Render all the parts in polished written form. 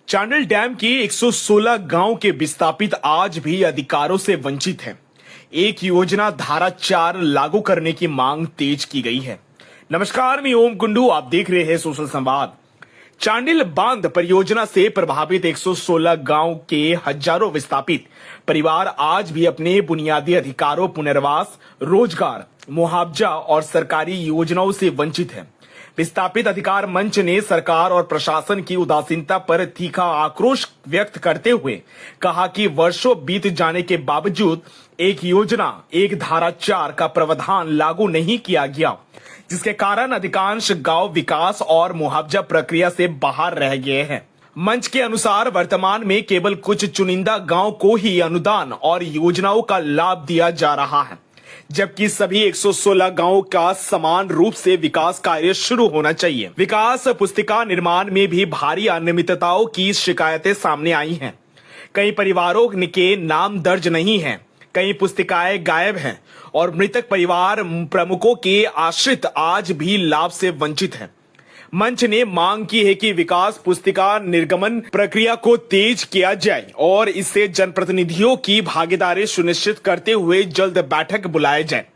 Chandil dam के 116 गांव के विस्थापित आज भी अधिकारों से वंचित हैं। एक योजना धारा 4 लागू करने की मांग तेज की गई है। नमस्कार, मैं ओम कुंडू, आप देख रहे हैं सोशल संवाद। चांडिल बांध परियोजना से प्रभावित 116 गांव के हजारों विस्थापित परिवार आज भी अपने बुनियादी अधिकारों, पुनर्वास, रोजगार, मुआवजा और सरकारी योजनाओं से वंचित हैं। विस्थापित अधिकार मंच ने सरकार और प्रशासन की उदासीनता पर तीखा आक्रोश व्यक्त करते हुए कहा कि वर्षों बीत जाने के बावजूद एक योजना, एक धारा 4 का प्रावधान लागू नहीं किया गया, जिसके कारण अधिकांश गांव विकास और मुआवजा प्रक्रिया से बाहर रह गए हैं। मंच के अनुसार वर्तमान में केवल कुछ चुनिंदा गांव को ही अनुदान और योजनाओं का लाभ दिया जा रहा है, जबकि सभी 116 गांवों का समान रूप से विकास कार्य शुरू होना चाहिए। विकास पुस्तिका निर्माण में भी भारी अनियमितताओं की शिकायतें सामने आई हैं। कई परिवारों के नाम दर्ज नहीं हैं, कई पुस्तिकाएं गायब हैं और मृतक परिवार प्रमुखों के आश्रित आज भी लाभ से वंचित हैं। मंच ने मांग की है कि विकास पुस्तिका निर्गमन प्रक्रिया को तेज किया जाए और इससे जनप्रतिनिधियों की भागीदारी सुनिश्चित करते हुए जल्द बैठक बुलाया जाए।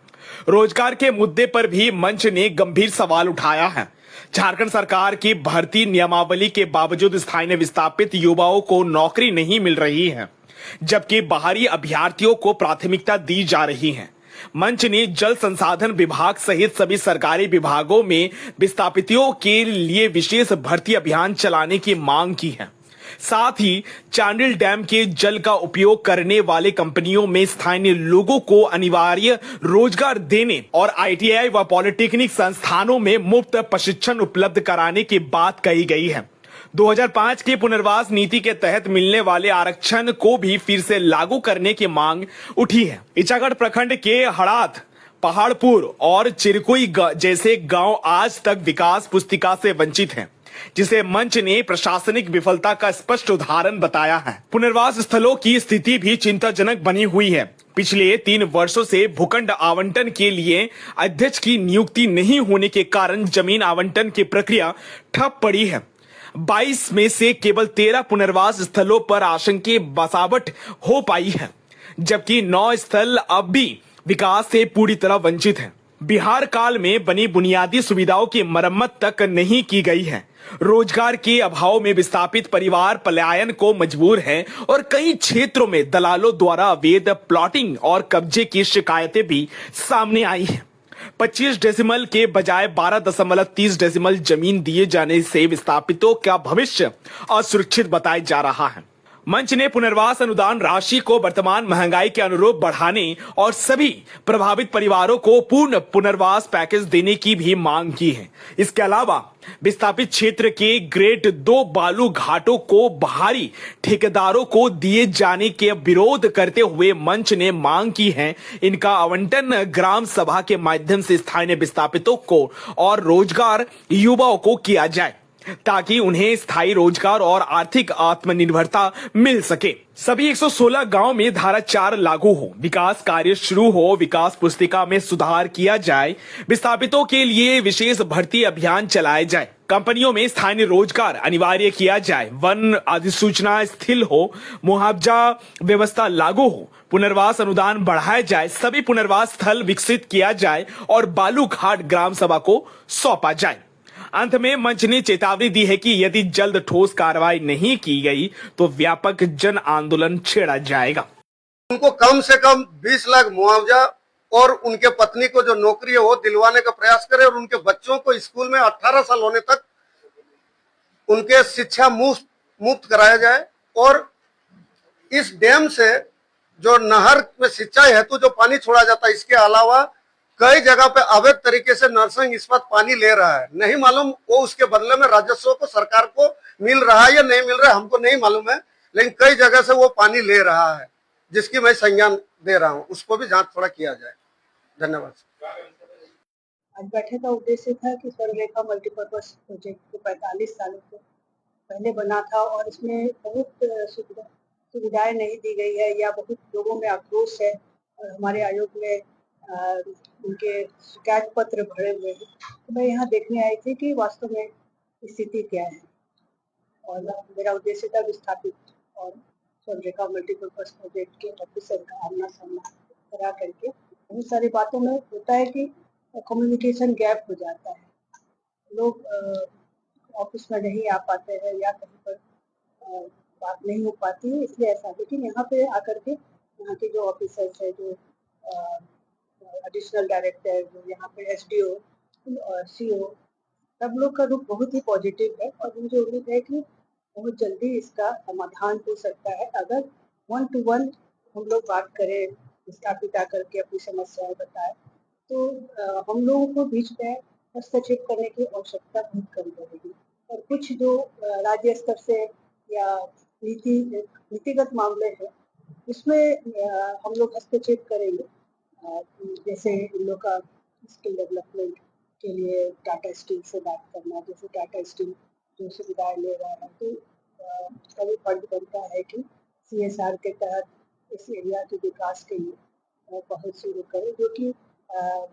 रोजगार के मुद्दे पर भी मंच ने गंभीर सवाल उठाया है। झारखंड सरकार की भर्ती नियमावली के बावजूद स्थानीय विस्थापित युवाओं को नौकरी नहीं मिल रही है, जबकि बाहरी अभ्यर्थियों को प्राथमिकता दी जा रही है। मंच ने जल संसाधन विभाग सहित सभी सरकारी विभागों में विस्थापितों के लिए विशेष भर्ती अभियान चलाने की मांग की है। साथ ही चांडिल डैम के जल का उपयोग करने वाले कंपनियों में स्थानीय लोगों को अनिवार्य रोजगार देने और आईटीआई व पॉलिटेक्निक संस्थानों में मुफ्त प्रशिक्षण उपलब्ध कराने की बात कही गई है। 2005 की पुनर्वास नीति के तहत मिलने वाले आरक्षण को भी फिर से लागू करने की मांग उठी है। इचागढ़ प्रखंड के हड़ात, पहाड़पुर और चिरकुई जैसे गांव आज तक विकास पुस्तिका से वंचित हैं, जिसे मंच ने प्रशासनिक विफलता का स्पष्ट उदाहरण बताया है। पुनर्वास स्थलों की स्थिति भी चिंताजनक बनी हुई है। पिछले 3 वर्षों से भूखंड आवंटन के लिए अध्यक्ष की नियुक्ति नहीं होने के कारण जमीन आवंटन की प्रक्रिया ठप पड़ी है। 22 में से केवल 13 पुनर्वास स्थलों पर आंशिक बसावट हो पाई है, जबकि 9 स्थल अब भी विकास से पूरी तरह वंचित हैं। बिहार काल में बनी बुनियादी सुविधाओं की मरम्मत तक नहीं की गई है। रोजगार के अभाव में विस्थापित परिवार पलायन को मजबूर हैं और कई क्षेत्रों में दलालों द्वारा अवैध प्लॉटिंग और कब्जे की शिकायतें भी सामने आई हैं। 25 डेसिमल के बजाय 12.30 डेसिमल जमीन दिए जाने से विस्थापितों का भविष्य असुरक्षित बताया जा रहा है। मंच ने पुनर्वास अनुदान राशि को वर्तमान महंगाई के अनुरूप बढ़ाने और सभी प्रभावित परिवारों को पूर्ण पुनर्वास पैकेज देने की भी मांग की है। इसके अलावा विस्थापित क्षेत्र के ग्रेड 2 बालू घाटों को बाहरी ठेकेदारों को दिए जाने के विरोध करते हुए मंच ने मांग की है इनका आवंटन ग्राम सभा के माध्यम से स्थानीय विस्थापितों को और रोजगार युवाओं को किया जाए, ताकि उन्हें स्थायी रोजगार और आर्थिक आत्मनिर्भरता मिल सके। सभी 116 गांव में धारा 4 लागू हो, विकास कार्य शुरू हो, विकास पुस्तिका में सुधार किया जाए, विस्थापितों के लिए विशेष भर्ती अभियान चलाए जाए, कंपनियों में स्थानीय रोजगार अनिवार्य किया जाए, वन अधिसूचना स्थिर हो, मुआवजा व्यवस्था लागू हो, पुनर्वास अनुदान बढ़ाया जाए, सभी पुनर्वास स्थल विकसित किया जाए और बालू घाट ग्राम सभा को सौंपा जाए। अंत में मंच ने चेतावनी दी है कि यदि जल्द ठोस कार्रवाई नहीं की गई तो व्यापक जन आंदोलन छेड़ा जाएगा। उनको कम से कम 20 लाख मुआवजा और उनके पत्नी को जो नौकरी है वो दिलवाने का प्रयास करें और उनके बच्चों को स्कूल में 18 साल होने तक उनके शिक्षा मुफ्त कराया जाए और इस डैम से जो नहर में सिंचाई हेतु जो पानी छोड़ा जाता है, इसके अलावा कई जगह पे अवैध तरीके से नरसिंह इस्पात पानी ले रहा है। नहीं मालूम वो उसके बदले में राजस्व को सरकार को मिल रहा है या नहीं मिल रहा है, हमको नहीं मालूम है, लेकिन कई जगह से वो पानी ले रहा है, जिसकी मैं संज्ञान दे रहा हूँ। उसको भी जांच थोड़ा किया जाए। धन्यवाद। आज बैठक का उद्देश्य था कि स्वर्णरेखा मल्टीपर्पज प्रोजेक्ट को 45 सालों से पहले बना था और इसमें बहुत सुविधाएं नहीं दी गई है या बहुत लोगों में आक्रोश है और हमारे आयोग में उनके शिकायत पत्र भरे हुए हैं। तो मैं यहाँ देखने आई थी कि वास्तव में स्थिति क्या है और मेरा उद्देश्य था विस्थापित और स्वर्णरेखा मल्टीपर्पज प्रोजेक्ट के ऑफिसर का आमना सामना करा करके। बहुत सारी बातों में होता है कि कम्युनिकेशन गैप हो जाता है, लोग ऑफिस में नहीं आ पाते हैं या कहीं पर बात नहीं हो पाती है, इसलिए ऐसा। लेकिन यहाँ पे आकर के यहाँ के जो ऑफिसर्स है, जो एडिशनल डायरेक्टर, जो यहाँ पे एसडीओ और सीओ, सब लोग का रुख बहुत ही पॉजिटिव है और मुझे उम्मीद है कि बहुत जल्दी इसका समाधान हो सकता है अगर 1 to 1 हम लोग बात करें, विस्थापित आकर के अपनी समस्याएं बताएं, तो हम लोगों को बीच में हस्तक्षेप करने की आवश्यकता बहुत कम रहेगी। और कुछ जो राज्य स्तर से या नीतिगत मामले हैं, उसमें हम लोग हस्तक्षेप करेंगे। जैसे इन लोग का स्किल डेवलपमेंट के लिए टाटा स्टील से बात करना, जैसे टाटा स्टील जो सुविधाएं ले रहा है, तो कभी फर्ज बनता है कि सीएसआर के तहत इस एरिया के विकास के लिए बहुत शुरू करें, जो कि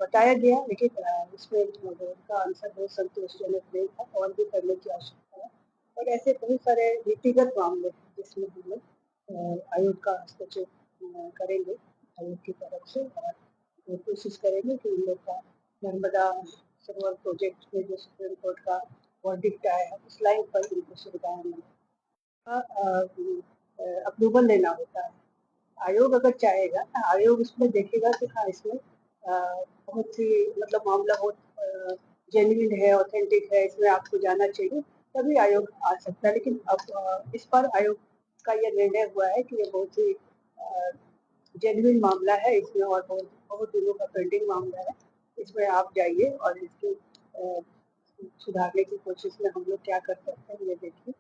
बताया गया, लेकिन इसमें उनका आंसर बहुत संतोषजनक नहीं था, और भी करने की आवश्यकता है। और ऐसे बहुत सारे नीतिगत मामले हैं जिसमें हम लोग आयोग का हस्तक्षेप करेंगे आयोग की तरफ से, और कोशिश करेंगे कि इन लोग का नर्मदा सरोवर प्रोजेक्ट में जो सुप्रीम कोर्ट का वर्डिक्ट आया है, उस लाइन पर इनको सुविधाएं मिले। अप्रूवल लेना होता है। आयोग अगर चाहेगा, आयोग इसमें देखेगा कि हाँ, इसमें बहुत सी मतलब मामला बहुत जेन्युइन है, ऑथेंटिक है, इसमें आपको जाना चाहिए, तभी आयोग आ सकता है। लेकिन अब इस पर आयोग का यह निर्णय हुआ है कि ये बहुत ही जेन्युइन मामला है इसमें, और बहुत बहुत दिनों का पेंडिंग मामला है, इसमें आप जाइए और इसके सुधारने की कोशिश में हम लोग क्या कर सकते हैं ये देखिए।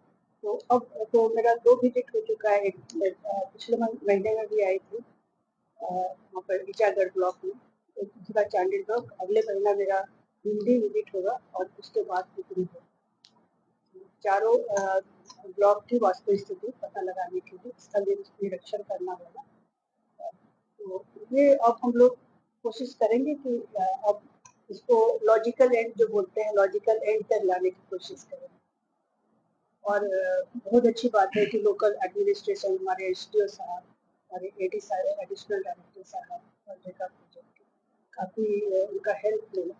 तो अब तो मेरा 2 विजिट हो चुका है, एक पिछले महीने में भी आई थी वहाँ पर ईचागढ़ ब्लॉक में, एक दूसरा चांडिल ब्लॉक। अगले महीना मेरा हिंदी विजिट होगा और उसके बाद पिपरी होगा। चारों ब्लॉक की वास्तविक स्थिति पता लगाने के लिए स्थल निरीक्षण करना होगा। तो ये अब हम लोग कोशिश करेंगे कि अब इसको लॉजिकल एंड जो बोलते हैं, लॉजिकल एंड तक लाने की कोशिश करें। और बहुत अच्छी बात है कि लोकल एडमिनिस्ट्रेशन, हमारे एसडीओ साहब, हमारे एडी साहब, एडिशनल डायरेक्टर साहब और देखा प्रोजेक्ट काफ़ी उनका हेल्प लेना,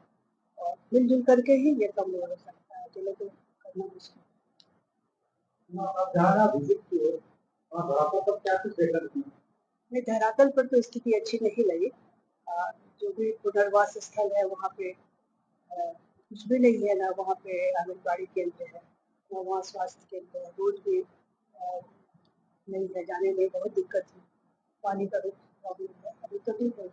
और मिलजुल करके ही ये कम हो सकता है, अकेले तो करना मुश्किल है। आप जहाँ विजिट किए वहाँ धरातल पर क्या कुछ देखा? नहीं, धरातल पर तो स्थिति अच्छी नहीं लगी। जो भी पुनर्वास स्थल है वहाँ पे कुछ भी नहीं है, ना वहाँ पे आंगनबाड़ी केंद्र है, ना वहाँ स्वास्थ्य केंद्र है, रोड भी नहीं है, जाने में बहुत दिक्कत है, पानी का भी प्रॉब्लम है, अभी तो ठीक है।